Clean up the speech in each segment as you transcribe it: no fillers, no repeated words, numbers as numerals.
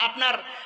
আপনার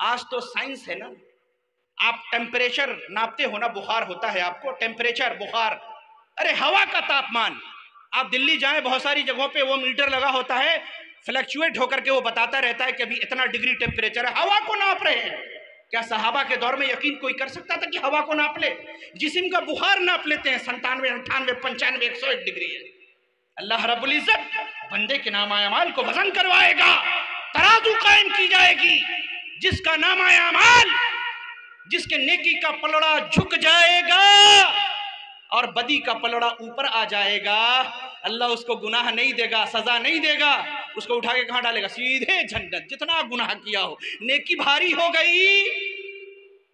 آج تو سائنس ہے نا، آپ ٹیمپریچر ناپتے ہو نا، بخار ہوتا ہے آپ کو، ٹیمپریچر بخار، ارے ہوا کا تاپمان، آپ دلی جائیں بہت ساری جگہوں پہ وہ میٹر لگا ہوتا ہے، فلیکچویٹ ہو کر کے وہ بتاتا رہتا ہے کہ ابھی اتنا ڈگری ٹیمپریچر ہے، ہوا کو ناپ رہے ہیں۔ کیا صحابہ کے دور میں یقین کوئی کر سکتا تھا کہ ہوا کو ناپ لے؟ جسم کا بخار ناپ لیتے ہیں، 97 98 95 101 ڈگری ہے۔ اللہ رب العزت بندے کے نامہ اعمال کو وزن کروائے گا، ترازو قائم کی جائے گی، جس کا نامہ اعمال، جس کے نیکی کا پلڑا جھک جائے گا اور بدی کا پلڑا اوپر آ جائے گا، اللہ اس کو گناہ نہیں دے گا، سزا نہیں دے گا، اس کو اٹھا کے کہاں ڈالے گا؟ سیدھے جنت۔ جتنا گناہ کیا ہو، نیکی بھاری ہو گئی،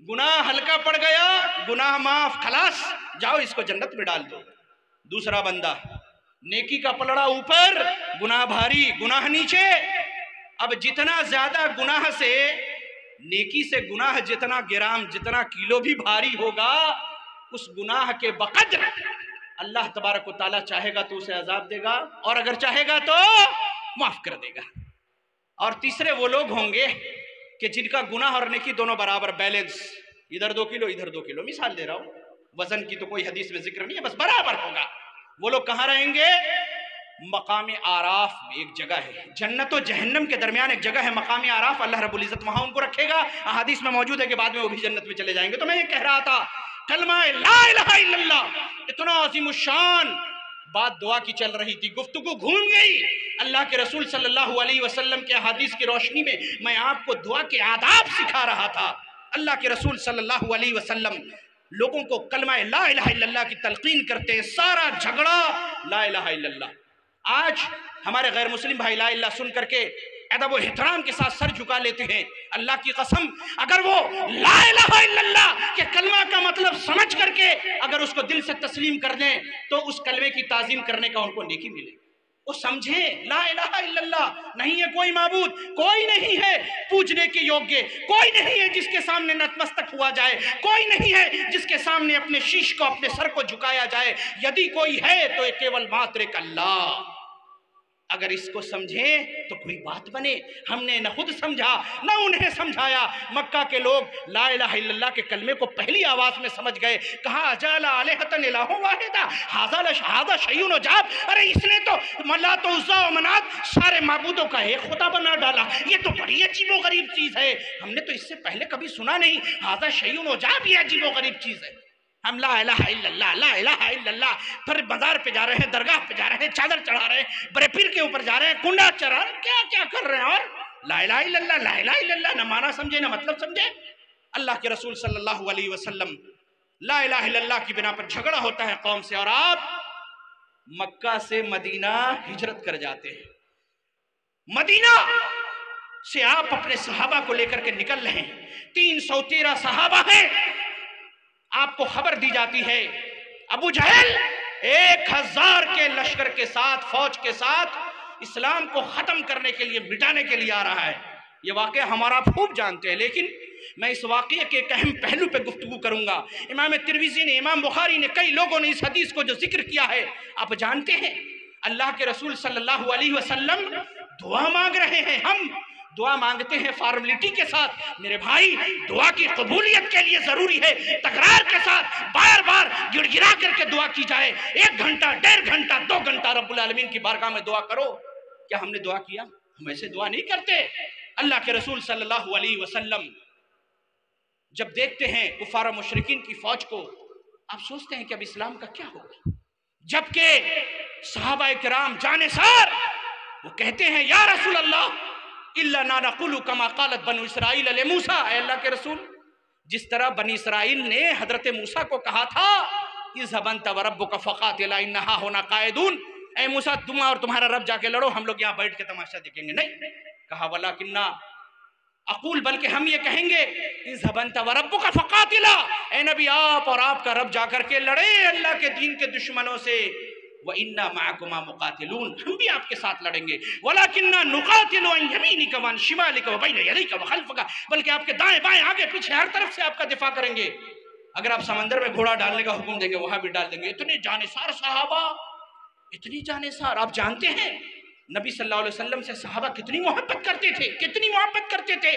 گناہ ہلکا پڑ گیا، گناہ معاف، خلاص جاؤ اس کو جنت میں ڈال دو۔ دوسرا بندہ، نیکی کا پلڑا اوپر، گناہ بھاری، گناہ نیچے۔ اب جتنا زیادہ گناہ سے، نیکی سے گناہ جتنا گرام، جتنا کلو بھی بھاری ہوگا، اس گناہ کے بقدر اللہ تبارک و تعالیٰ چاہے گا تو اسے عذاب دے گا، اور اگر چاہے گا تو معاف کر دے گا۔ اور تیسرے وہ لوگ ہوں گے کہ جن کا گناہ اور نیکی دونوں برابر، بیلنس، ادھر 2 کلو ادھر 2 کلو، مثال دے رہا ہوں، وزن کی تو کوئی حدیث میں ذکر نہیں ہے، بس برابر ہوگا۔ وہ لوگ کہاں رہیں گے؟ مقام آراف میں ایک جگہ ہے، جنت و جہنم کے درمیان ایک جگہ ہے مقام آراف، اللہ رب العزت وہاں ان کو رکھے گا۔ احادیث میں موجود ہے کہ بعد میں وہ بھی جنت میں چلے جائیں گے۔ تو میں یہ کہہ رہا تھا، کلمہ لا الہ الا اللہ اتنا عظیم الشان، بات دعا کی چل رہی تھی، گفتگو گھوم گئی اللہ کے رسول صلی اللہ علیہ وسلم کے احادیث کی روشنی میں آپ کو دعا کے آداب سکھا رہا تھا۔ اللہ کے رسول صلی اللہ علیہ وسلم لوگوں کو کلمہ لا الہ الا اللہ کی تلقین کرتے ہیں، سارا جھگڑا لا الہ الا اللہ۔ آج ہمارے غیر مسلم بھائی لا الہ سن کر کے ادب و احترام کے ساتھ سر جھکا لیتے ہیں۔ اللہ کی قسم، اگر وہ لا الہ الا اللہ کے کلمہ کا مطلب سمجھ کر کے اگر اس کو دل سے تسلیم کر دیں تو اس کلمے کی تعظیم کرنے کا ان کو نیکی ملے۔ وہ سمجھیں لا الہ الا اللہ نہیں ہے کوئی معبود، کوئی نہیں ہے پوجنے کے یوگے، کوئی نہیں ہے جس کے سامنے نتمستک ہوا جائے، کوئی نہیں ہے جس کے سامنے اپنے شیش کو، اپنے سر کو جھکایا جائے۔ یدی کوئی ہے تو یہ کیول ماتر ایک اللہ۔ اگر اس کو سمجھیں تو کوئی بات بنے۔ ہم نے نہ خود سمجھا نہ انہیں سمجھایا۔ مکہ کے لوگ لا الہ الا اللہ کے کلمے کو پہلی آواز میں سمجھ گئے، کہا اجعل آلہۃ الہ واحدہ ھذا شیء عجاب، ارے اس نے تو لات و عزیٰ و منات سارے معبودوں کا ایک خدا بنا ڈالا، یہ تو بڑی عجیب و غریب چیز ہے، ہم نے تو اس سے پہلے کبھی سنا نہیں، ھذا شیء عجاب، یہ عجیب و غریب چیز ہے۔ ہم لا الہ الا اللہ لا الہ الا اللہ، پھر بازار پہ جا رہے ہیں، درگاہ پہ جا رہے ہیں، چادر چڑھا رہے ہیں، بڑے پیر کے اوپر جا رہے ہیں، کنڈا چڑھا رہے ہیں، کیا کیا کر رہے ہیں، اور لا الہ الا اللہ لا الہ الا اللہ، نہ معنی سمجھے نہ مطلب سمجھے۔ اللہ کے رسول صلی اللہ علیہ وسلم لا الہ الا اللہ کی بنا پر جھگڑا ہوتا ہے قوم سے، اور آپ مکہ سے مدینہ ہجرت کر جاتے ہیں۔ مدینہ سے آپ اپنے صحابہ کو لے کر کے نکل رہے ہیں، 313 صحابہ ہیں۔ آپ کو خبر دی جاتی ہے ابو جہل 1000 کے لشکر کے ساتھ، فوج کے ساتھ اسلام کو ختم کرنے کے لیے، مٹانے کے لیے آ رہا ہے۔ یہ واقعہ ہمارا خوب جانتے ہیں، لیکن میں اس واقعے کے ایک اہم پہلو پہ گفتگو کروں گا۔ امام ترمذی نے، امام بخاری نے، کئی لوگوں نے اس حدیث کو جو ذکر کیا ہے، آپ جانتے ہیں اللہ کے رسول صلی اللہ علیہ وسلم دعا مانگ رہے ہیں۔ ہم دعا مانگتے ہیں فارملٹی کے ساتھ، میرے بھائی دعا کی قبولیت کے لیے ضروری ہے تکرار کے ساتھ بار بار گڑ گڑا کر کے دعا کی جائے۔ 1 گھنٹہ 1.5 گھنٹہ 2 گھنٹہ رب العالمین کی بارگاہ میں دعا کرو۔ کیا ہم نے دعا کیا؟ ہم ایسے دعا نہیں کرتے۔ اللہ کے رسول صلی اللہ علیہ وسلم جب دیکھتے ہیں کفار و مشرکین کی فوج کو، آپ سوچتے ہیں کہ اب اسلام کا کیا ہوگا، جبکہ صحابہ کرام جانثار وہ کہتے ہیں یا رسول اللہ اِلَّا نَقُولُ كَمَا قَالَتْ بَنُو إِسْرَائِيلَ لِمُوسَىٰ، اے اللہ کے رسول جس طرح بنی اسرائیل نے حضرت موسیٰ کو کہا تھا اذهب أنت وَرَبُّكَ فَقَاتِلَا إِنَّا هَاهُنَا قَاعِدُونَ، اے موسیٰ تم اور تمہارا رب جا کے لڑو، ہم لوگ یہاں بیٹھ کے تماشا دیکھیں گے۔ نہیں کہا وَلَكِنَّا اقول، بلکہ ہم یہ کہیں گے اذهب أنت وَرَبُّكَ فَقَاتِلَا، اے نبی آپ اور آپ کا رب جا کر کے لڑے اللہ کے دین کے دشمنوں سے، وَإِنَّا مَعَكُمَا مُقَاتِلُونَ، ہم بھی آپ کے ساتھ لڑیں گے، وَلَكِنَّا نُقَاتِلُ عَنْ يَمِينِكَ وَعَنْ شِمَالِكَ وَبَيْنَ يَدَيْكَ وَخَلْفَكَ، بلکہ آپ کے دائیں بائیں آگے پیچھے ہر طرف سے آپ کا دفاع کریں گے۔ اگر آپ سمندر میں گھوڑا ڈالنے کا حکم دیں گے وہاں بھی ڈال دیں گے۔ اتنے جانثار صحابہ، اتنی جانثار۔ آپ جانتے ہیں نبی صلی اللہ علیہ وسلم سے صحابہ کتنی محبت کرتے تھے، کتنی محبت کرتے تھے۔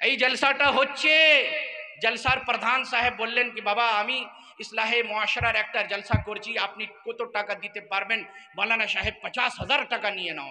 এই জলসাটা হচ্ছে, জলসার প্রধান সাহেব বললেন কি বাবা আমি ইসলাহে মুআশরার একটা জলসা করছি, আপনি কত টাকা দিতে পারবেন? মৌলানা সাহেব 50,000 টাকা নিয়ে নাও।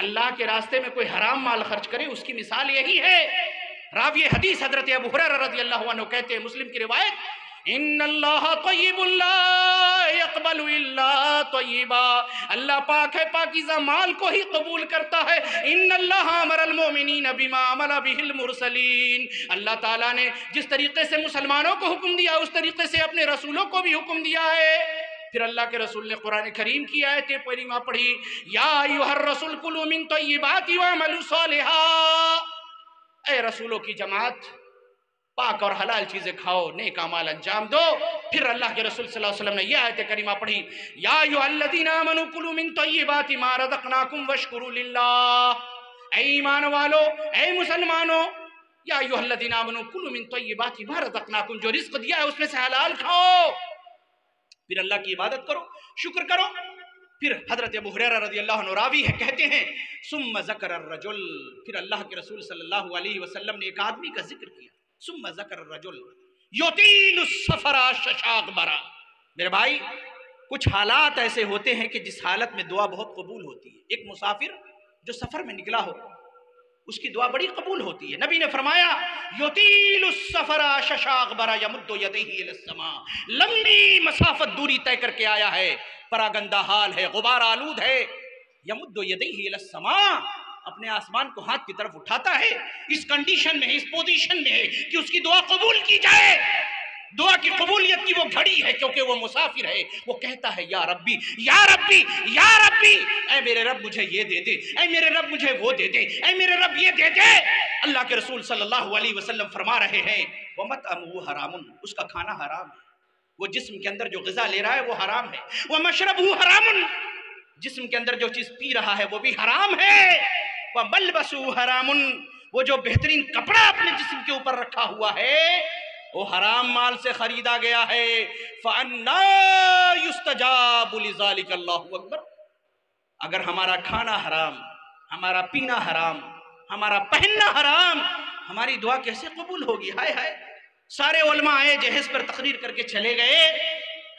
اللہ کے راستے میں کوئی حرام مال خرچ کرے اس کی مثال یہی ہے۔ راوی حدیث حضرت ابو ہریرہ رضی اللہ عنہ کہتے ہیں، مسلم کی روایت، ان اللہ طیب لا یقبل الا طیبا، اللہ پاک ہے، پاکیزہ مال کو ہی قبول کرتا ہے۔ ان اللہ امر المؤمنین بما امر بہ المرسلین، اللہ تعالیٰ نے جس طریقے سے مسلمانوں کو حکم دیا اس طریقے سے اپنے رسولوں کو بھی حکم دیا ہے۔ پھر اللہ کے رسول نے قرآن کریم کی آیتیں پڑھی، یا ایھا الرسول کلوا من طیبات واعملوا صالحا، اے رسولوں کی جماعت پاک اور حلال چیزیں کھاؤ، نیک اعمال انجام دو۔ پھر اللہ کے رسول صلی اللہ علیہ وسلم نے یہ آیت کریمہ پڑھی، یا ایھا الذین آمنوا کلوا من طیبات ما رزقناکم واشکروا للہ، اے ایمان والو، اے مسلمانوں، یا ایھا الذین آمنوا کلوا من طیبات ما رزقناکم، جو رزق دیا ہے اس میں سے حلال کھاؤ، پھر اللہ کی عبادت کرو، شکر کرو۔ پھر حضرت ابو ہریرہ رضی اللہ عنہ راوی ہے، کہتے ہیں ثم ذکر الرجل، پھر اللہ کے رسول صلی اللہ علیہ وسلم نے ایک آدمی کا ذکر کیا، ثم ذکر الرجل یطیل السفر ششاق برا۔ میرے بھائی کچھ حالات ایسے ہوتے ہیں کہ جس حالت میں دعا بہت قبول ہوتی ہے۔ ایک مسافر جو سفر میں نکلا ہو اس کی دعا بڑی قبول ہوتی ہے۔ نبی نے فرمایا یطیل السفر ششاق برا یمد یدیہ الی السماء، لمبی مسافت دوری طے کر کے آیا ہے، پراگندہ حال ہے، غبار آلود ہے، یمد یدیہ الی السماء، اپنے آسمان کو ہاتھ کی طرف اٹھاتا ہے، اس کنڈیشن میں ہے، اس پوزیشن میں ہے کہ اس کی دعا قبول کی جائے۔ دعا کی قبولیت کی وہ گھڑی ہے کیونکہ وہ مسافر ہے، وہ کہتا ہے یا ربی یا ربی یا ربی، اے میرے رب مجھے یہ دے دے، اے میرے رب مجھے وہ دے دے، اے میرے رب یہ دے دے۔ اللہ کے رسول صلی اللہ علیہ وسلم فرما رہے ہیں وَمَطْعَمُهُ حَرَامٌ، اس کا کھانا حرام ہے، وہ جسم کے اندر جو غذا لے رہا ہے وہ حرام ہے۔ وَمَشْرَبُهُ حَرَامٌ، جسم کے اندر جو چیز پی رہا ہے وہ بھی حرام ہے۔ وَمَلْبَسُهُ حَرَامٌ، وہ جو بہترین کپڑا اپنے جسم کے اوپر رکھا ہوا ہے وہ حرام مال سے خریدا گیا ہے۔ فَأَنَّا يُسْتَجَابُ لِذَلِكَ، اللہ اکبر، اگر ہمارا کھانا حرام، ہمارا پینا حرام، ہمارا پہننا حرام، ہماری دعا کیسے قبول ہوگی؟ ہائے ہائے، سارے علماء آئے جہیز پر تقریر کر کے چلے گئے،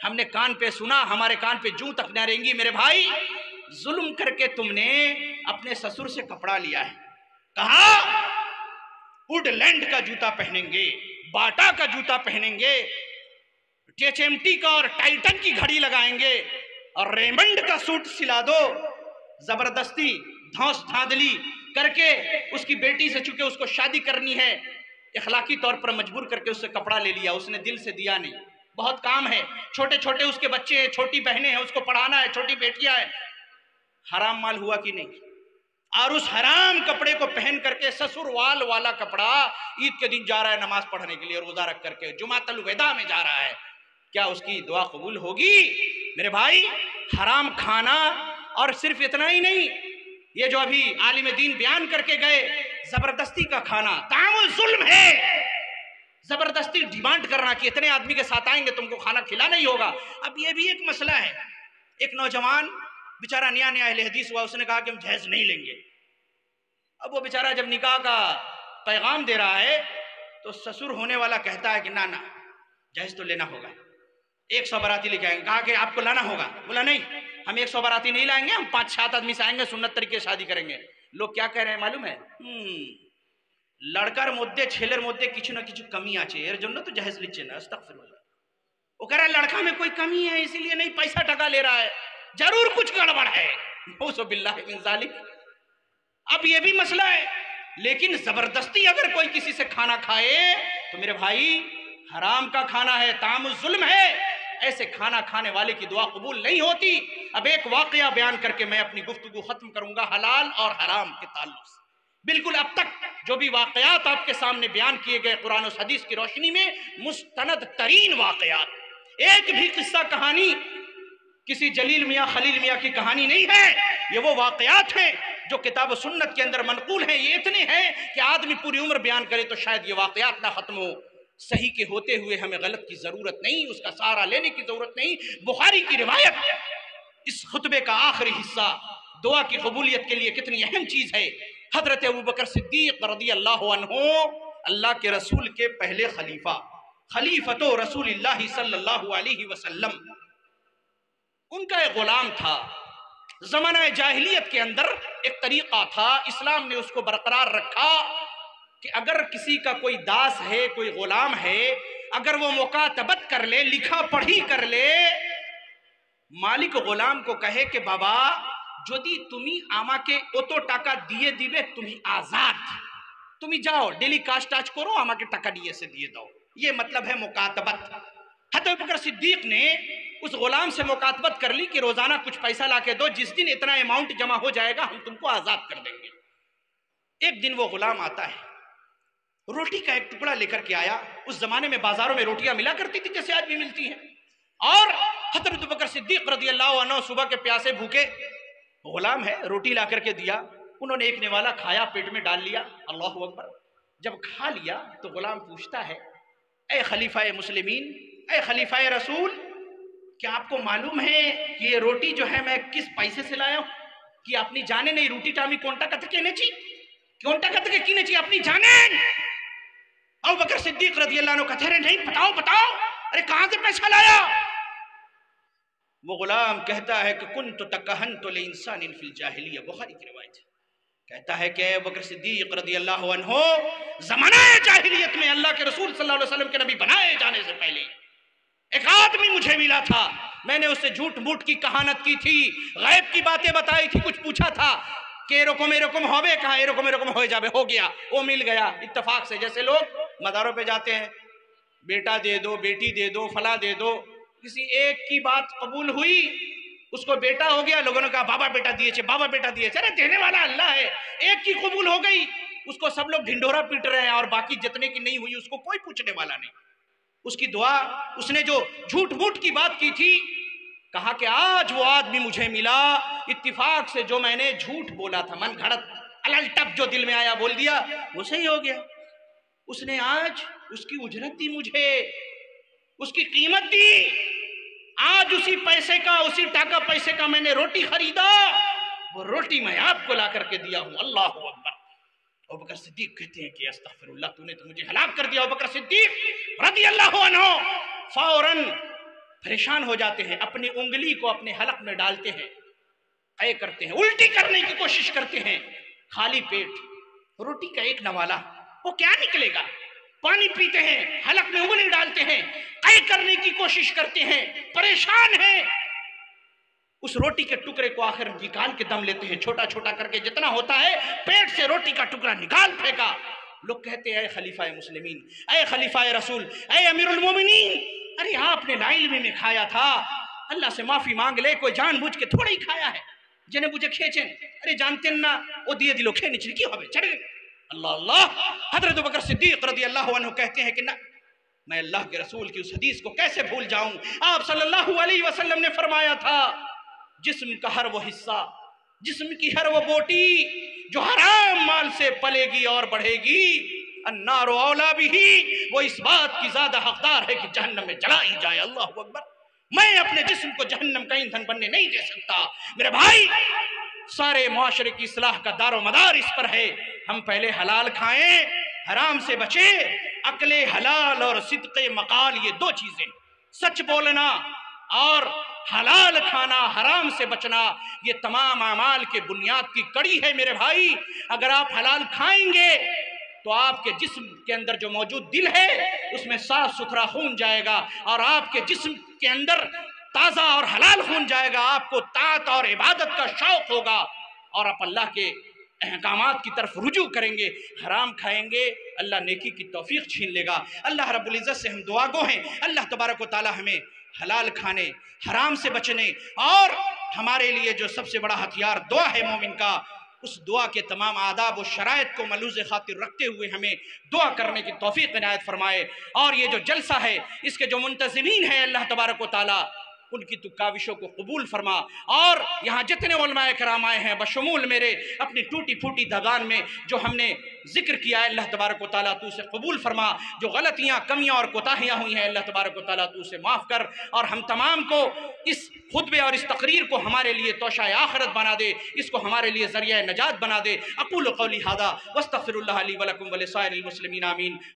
ہم نے کان پہ سنا، ہمارے کان پہ جوں تک نہ رہیں گی۔ میرے بھائی ظلم کر کے تم نے اپنے سسر سے کپڑا لیا ہے، کہا وڈ لینڈ کا جوتا پہنیں گے، باٹا کا جوتا پہنیں گے، THMT کا اور ٹائٹن کی گھڑی لگائیں گے، اور ریمنڈ کا سوٹ سلا دو۔ زبردستی دھوس دھاندلی کر کے اس کی بیٹی سے، چونکہ اس کو شادی کرنی ہے، اخلاقی طور پر مجبور کر کے اس سے کپڑا لے لیا، اس نے دل سے دیا نہیں، بہت کام ہے، چھوٹے چھوٹے اس کے بچے ہیں، چھوٹی بہنیں ہیں، اس کو پڑھانا ہے، چھوٹی بیٹیاں ہیں، حرام مال ہوا کہ نہیں؟ اور اس حرام کپڑے کو پہن کر کے سسر وال والا کپڑا عید کے دن جا رہا ہے نماز پڑھنے کے لیے، روزہ رکھ کر کے جمعۃ الوداع میں جا رہا ہے، کیا اس کی دعا قبول ہوگی؟ میرے بھائی حرام کھانا، اور صرف اتنا ہی نہیں، یہ جو ابھی عالم دین بیان کر کے گئے زبردستی کا کھانا، تعامل ظلم ہے، زبردستی ڈیمانڈ کرنا کہ اتنے آدمی کے ساتھ آئیں گے تم کو کھانا کھلانا ہی ہوگا۔ اب یہ بھی ایک مسئلہ ہے، ایک نوجوان بیچارہ نیا نیا اہل حدیث ہوا، اس نے کہا کہ ہم جہیز نہیں لیں گے۔ اب وہ بیچارہ جب نکاح کا پیغام دے رہا ہے تو سسر ہونے والا کہتا ہے کہ نا جہیز تو لینا ہوگا، 100 باراتی لے کے آئیں گے۔ کہا کہ آپ کو لانا ہوگا، بولا نہیں ہم 100 باراتی نہیں لائیں گے، ہم 5-7 آدمی سے آئیں گے، سنت طریقے شادی کریں گے۔ لوگ کیا کہہ رہے ہیں معلوم ہے؟ لڑکر مدے چھیلر مدے کچھ نہ کچھ کمی آچے ایر جنہ تو جہیز لچے نا، استغفراللہ۔ وہ کہہ رہا ہے لڑکا میں کوئی کمی ہے اسی لیے نہیں پیسہ ٹکا لے رہا ہے، ضرور کچھ گڑبڑ ہے، نعوذ باللہ من ذالک۔ اب یہ بھی مسئلہ ہے، لیکن زبردستی اگر کوئی کسی سے کھانا کھائے تو میرے بھائی حرام کا کھانا ہے، تعامل ظلم ہے، ایسے کھانا کھانے والے کی دعا قبول نہیں ہوتی۔ اب ایک واقعہ بیان کر کے میں اپنی گفتگو ختم کروں گا حلال اور حرام کے تعلق سے۔ بالکل اب تک جو بھی واقعات آپ کے سامنے بیان کیے گئے قرآن و حدیث کی روشنی میں مستند ترین واقعات، ایک بھی قصہ کہانی کسی جلیل میاں خلیل میاں کی کہانی نہیں ہے، یہ وہ واقعات ہیں جو کتاب و سنت کے اندر منقول ہیں۔ یہ اتنے ہیں کہ آدمی پوری عمر بیان کرے تو شاید یہ واقعات نہ ختم ہو۔ صحیح کے ہوتے ہوئے ہمیں غلط کی ضرورت نہیں، اس کا سہارا لینے کی ضرورت نہیں۔ بخاری کی روایت، اس خطبے کا آخری حصہ دعا کی قبولیت کے لیے کتنی اہم چیز ہے۔ حضرت ابوبکر صدیق رضی اللہ عنہ، اللہ کے رسول کے پہلے خلیفہ، خلیفۃ رسول اللہ صلی اللہ علیہ وسلم، ان کا ایک غلام تھا زمانہ جاہلیت کے اندر ایک طریقہ تھا، اسلام نے اس کو برقرار رکھا کہ اگر کسی کا کوئی داس ہے، کوئی غلام ہے، اگر وہ مکاتبت کر لے، لکھا پڑھی کر لے، مالک غلام کو کہے کہ بابا যদি তুমি আমাকে অত টাকা দিয়ে দিবে তুমি আজাদ, তুমি যাও ডেলি কাজ টাজ করো, আমাকে টাকা নিয়ে এসে দিয়ে দাও। یہ مطلب ہے مکاتبت۔ حضرت بکر صدیق نے اس غلام سے مکاتبت کر لی کہ روزانہ کچھ پیسہ لا کے دو، جس دن اتنا اماؤنٹ جمع ہو جائے گا ہم تم کو آزاد کر دیں گے۔ ایک دن وہ غلام آتا ہے، روٹی کا ایک ٹکڑا لے کر کے آیا۔ اس زمانے میں بازاروں میں روٹیاں ملا کرتی تھی جیسے آج بھی ملتی ہیں، اور حضرت بکر صدیق رضی اللہ عنہ صبح کے پیاسے بھوکے، غلام ہے، روٹی لا کر کے دیا، انہوں نے ایک نوالا کھایا، پیٹ میں ڈال لیا، اللہ اکبر۔ جب کھا لیا تو غلام پوچھتا ہے اے خلیفہ مسلمین، اے خلیفہ رسول، کیا آپ کو معلوم ہے کہ یہ روٹی جو ہے میں کس پیسے سے لایا ہوں؟ کہ اپنی جانے نہیں روٹی ٹامی کونٹا کت کے نیچی کونٹا کت کے کی نیچی اپنی جانے۔ ابو بکر صدیق رضی اللہ عنہ کہتے ہیں نہیں بتاؤ بتاؤ، ارے کہاں سے پیسہ لایا؟ وہ غلام کہتا ہے کہ کنت تکہنت لانسان فی الجاہلیہ، بخاری کی روایت ہے، کہتا ہے کہ ابو بکر صدیق رضی اللہ عنہ زمانہ جاہلیت میں اللہ کے رسول صلی اللہ علیہ وسلم کے نبی بنائے جانے سے پہلے ایک آدمی مجھے ملا تھا، میں نے اس سے جھوٹ موٹ کی کہانت کی تھی، غیب کی باتیں بتائی تھی، کچھ پوچھا تھا کہ ایرکم ہوئے کہاں، ایرکم ہوئے جاوے، ہو گیا، وہ مل گیا اتفاق سے۔ جیسے لوگ مزاروں پہ جاتے ہیں، بیٹا دے دو، بیٹی دے دو، فلاں دے دو، کسی ایک کی بات قبول ہوئی، اس کو بیٹا ہو گیا، لوگوں نے کہا بابا بیٹا دیے چھے، بابا بیٹا دیے چھے، ارے دینے والا اللہ ہے، ایک کی قبول ہو گئی، اس کو سب لوگ ڈھنڈورا پیٹ رہے ہیں، اور باقی جتنے کی نہیں ہوئی اس کو کوئی پوچھنے والا نہیں۔ اس کی دعا، اس نے جو جھوٹ موٹ کی بات کی تھی، کہا کہ آج وہ آدمی مجھے ملا، اتفاق سے جو میں نے جھوٹ بولا تھا، من گھڑت الل ٹپ جو دل میں آیا بول دیا، وہ صحیح ہو گیا۔ اس نے آج اس کی اجرت دی، مجھے اس کی قیمت دی، آج اسی پیسے کا، اسی ٹاکا پیسے کا میں نے روٹی خریدا، وہ روٹی میں آپ کو لا کر کے دیا ہوں، اللہ اکبر۔ ابو بکر صدیق کہتے ہیں کہ استغفر اللہ، تو نے تو مجھے ہلاک کر دیا۔ ابو بکر صدیق رضی اللہ عنہ فوراً پریشان ہو جاتے ہیں، اپنی انگلی کو اپنے حلق میں ڈالتے ہیں، اے کرتے ہیں، الٹی کرنے کی کوشش کرتے ہیں، خالی پیٹ روٹی کا ایک نوالا، وہ کیا نکلے گا؟ پانی پیتے ہیں، حلق میں انگلی ڈالتے ہیں، قے کرنے کی کوشش کرتے ہیں، پریشان ہیں، اس روٹی کے ٹکڑے کو آخر نکال کے دم لیتے ہیں، چھوٹا چھوٹا کر کے جتنا ہوتا ہے پیٹ سے روٹی کا ٹکڑا نکال پھینکا۔ لوگ کہتے ہیں اے خلیفہ مسلمین، اے خلیفہ رسول، اے امیر المومنین، ارے آپ نے لاعلمی میں کھایا تھا، اللہ سے معافی مانگ لے، کوئی جان بوجھ کے تھوڑا ہی کھایا ہے، جنہیں مجھے کھیچیں، ارے جانتے نا وہ دیے دلو کھے نچلی کی ہوئے چڑھ گئے، اللہ اللہ۔ حضرت بکر صدیق رضی اللہ عنہ کہتے ہیں کہ نہ، میں اللہ کے رسول کی اس حدیث کو کیسے بھول جاؤں؟ آپ صلی اللہ علیہ وسلم نے فرمایا تھا جسم کا ہر وہ حصہ، جسم کی ہر وہ بوٹی جو حرام مال سے پلے گی اور بڑھے گی، النار اولا بھی، وہ اس بات کی زیادہ حقدار ہے کہ جہنم میں جلا ہی جائے، اللہ اکبر۔ میں اپنے جسم کو جہنم کا ایندھن بننے نہیں دے سکتا۔ میرے بھائی، سارے معاشرے کی اصلاح کا دار و مدار اس پر ہے، ہم پہلے حلال کھائیں، حرام سے بچیں۔ عقل حلال اور صدق مقال، یہ دو چیزیں، سچ بولنا اور حلال کھانا، حرام سے بچنا، یہ تمام اعمال کے بنیاد کی کڑی ہے میرے بھائی۔ اگر آپ حلال کھائیں گے تو آپ کے جسم کے اندر جو موجود دل ہے اس میں صاف ستھرا خون جائے گا، اور آپ کے جسم کے اندر تازہ اور حلال خون جائے گا، آپ کو طاعت اور عبادت کا شوق ہوگا، اور آپ اللہ کے احکامات کی طرف رجوع کریں گے۔ حرام کھائیں گے، اللہ نیکی کی توفیق چھین لے گا۔ اللہ رب العزت سے ہم دعا گو ہیں، اللہ تبارک و تعالی ہمیں حلال کھانے، حرام سے بچنے، اور ہمارے لیے جو سب سے بڑا ہتھیار دعا ہے مومن کا، اس دعا کے تمام آداب و شرائط کو ملحوظ خاطر رکھتے ہوئے ہمیں دعا کرنے کی توفیق عنایت فرمائے۔ اور یہ جو جلسہ ہے، اس کے جو منتظمین ہیں اللہ تبارک و تعالی ان کی تو کاوشوں کو قبول فرما، اور یہاں جتنے علماء کرام آئے ہیں بشمول میرے، اپنی ٹوٹی پھوٹی زبان میں جو ہم نے ذکر کیا ہے اللہ تبارک و تعالیٰ تو اسے قبول فرما، جو غلطیاں، کمیاں اور کوتاہیاں ہوئی ہیں اللہ تبارک و تعالیٰ تو اسے معاف کر، اور ہم تمام کو اس خطبے اور اس تقریر کو ہمارے لیے توشہ آخرت بنا دے، اس کو ہمارے لیے ذریعہ نجات بنا دے۔ اقول قولی ھذا واستغفر اللہ لی ولکم ولسائر المسلمین، آمین۔